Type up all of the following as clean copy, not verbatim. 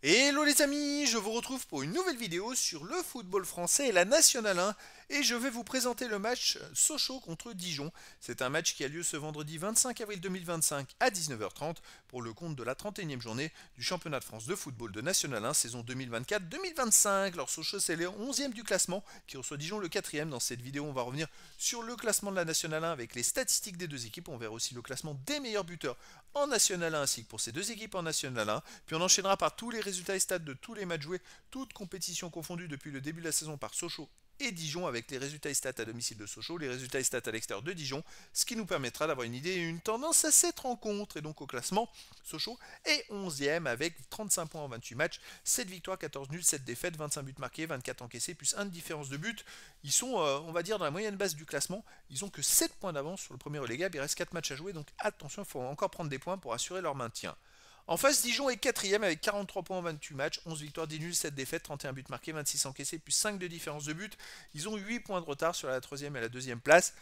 Hello les amis, je vous retrouve pour une nouvelle vidéo sur le football français et la Nationale 1 et je vais vous présenter le match Sochaux contre Dijon. C'est un match qui a lieu ce vendredi 25 avril 2025 à 19h30 pour le compte de la 31e journée du championnat de France de football de Nationale 1 saison 2024-2025. Alors Sochaux c'est le 11e du classement qui reçoit Dijon le 4e. Dans cette vidéo on va revenir sur le classement de la Nationale 1 avec les statistiques des deux équipes. On verra aussi le classement des meilleurs buteurs en Nationale 1 ainsi que pour ces deux équipes en Nationale 1. Puis on enchaînera par tous les résultats et stats de tous les matchs joués, toutes compétitions confondues depuis le début de la saison par Sochaux et Dijon avec les résultats et stats à domicile de Sochaux, les résultats et stats à l'extérieur de Dijon, ce qui nous permettra d'avoir une idée et une tendance à cette rencontre. Et donc au classement, Sochaux est 11e avec 35 points en 28 matchs, 7 victoires, 14 nuls, 7 défaites, 25 buts marqués, 24 encaissés, plus 1 de différence de but. Ils sont, on va dire, dans la moyenne basse du classement. Ils ont que 7 points d'avance sur le premier relégable. Il reste 4 matchs à jouer, donc attention, il faut encore prendre des points pour assurer leur maintien. En face, Dijon est 4e avec 43 points en 28 matchs, 11 victoires, 10 nuls, 7 défaites, 31 buts marqués, 26 encaissés, plus 5 de différence de but. Ils ont 8 points de retard sur la 3e et la 2e place.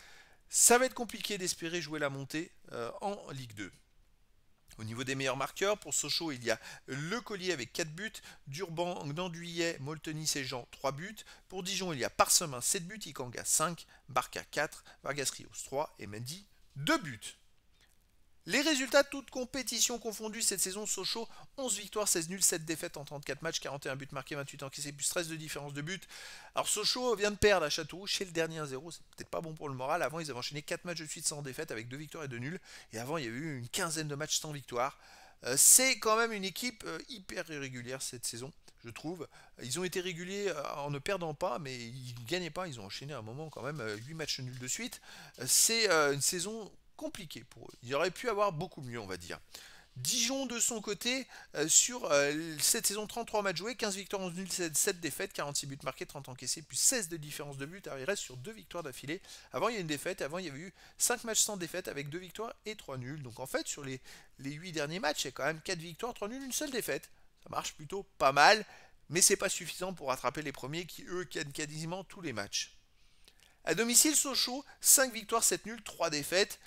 Ça va être compliqué d'espérer jouer la montée en Ligue 2. Au niveau des meilleurs marqueurs, pour Sochaux, il y a Le Collier avec 4 buts, Durban, Ganduyet, Moltenis et Jean 3 buts. Pour Dijon, il y a Parsemin 7 buts, Ikanga 5, Barca 4, Vargas Rios 3 et Mendy 2 buts. Les résultats, toutes compétitions confondues cette saison, Sochaux, 11 victoires, 16 nuls, 7 défaites en 34 matchs, 41 buts marqués, 28 encaissés, plus 13 de différence de but. Alors Sochaux vient de perdre à Châteauroux chez le dernier 1-0, c'est peut-être pas bon pour le moral. Avant, ils avaient enchaîné 4 matchs de suite sans défaite avec 2 victoires et 2 nuls. Et avant, il y a eu une quinzaine de matchs sans victoire. C'est quand même une équipe hyper irrégulière cette saison, je trouve. Ils ont été réguliers en ne perdant pas, mais ils ne gagnaient pas. Ils ont enchaîné à un moment quand même 8 matchs nuls de suite. C'est une saison compliqué pour eux. Il aurait pu avoir beaucoup mieux, on va dire. Dijon de son côté, sur cette saison 33 matchs joués, 15 victoires, 11 nuls, 7 défaites, 46 buts marqués, 30 encaissés, plus 16 de différence de but. Alors il reste sur 2 victoires d'affilée. Avant il y a une défaite, avant il y avait eu 5 matchs sans défaite avec 2 victoires et 3 nuls. Donc en fait sur les 8 derniers matchs, il y a quand même 4 victoires, 3 nuls, une seule défaite. Ça marche plutôt pas mal, mais c'est pas suffisant pour rattraper les premiers qui eux gagnent quasiment tous les matchs. À domicile, Sochaux, 5 victoires, 7 nuls, 3 défaites.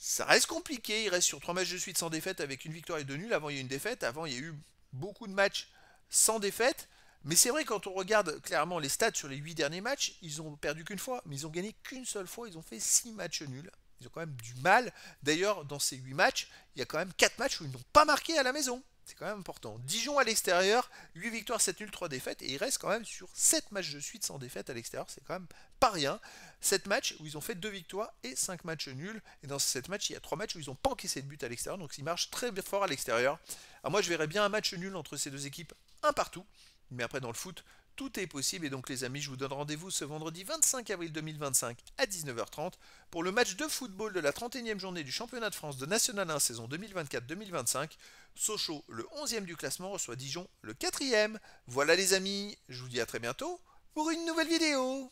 Ça reste compliqué, il reste sur 3 matchs de suite sans défaite avec une victoire et 2 nuls. Avant il y a eu une défaite, avant il y a eu beaucoup de matchs sans défaite. Mais c'est vrai quand on regarde clairement les stats sur les 8 derniers matchs, ils ont perdu qu'une fois, mais ils ont gagné qu'une seule fois, ils ont fait 6 matchs nuls. Ils ont quand même du mal. D'ailleurs, dans ces 8 matchs, il y a quand même 4 matchs où ils n'ont pas marqué à la maison. C'est quand même important. Dijon à l'extérieur, 8 victoires, 7 nuls, 3 défaites. Et il reste quand même sur 7 matchs de suite sans défaite à l'extérieur. C'est quand même pas rien. 7 matchs où ils ont fait 2 victoires et 5 matchs nuls. Et dans ces 7 matchs, il y a 3 matchs où ils n'ont pas encaissé de but à l'extérieur. Donc ils marchent très fort à l'extérieur. Alors moi, je verrais bien un match nul entre ces deux équipes, un partout. Mais après, dans le foot, tout est possible. Et donc, les amis, je vous donne rendez-vous ce vendredi 25 avril 2025 à 19h30 pour le match de football de la 31e journée du championnat de France de National 1 saison 2024-2025. Sochaux, le 11e du classement, reçoit Dijon, le 4e. Voilà, les amis, je vous dis à très bientôt pour une nouvelle vidéo.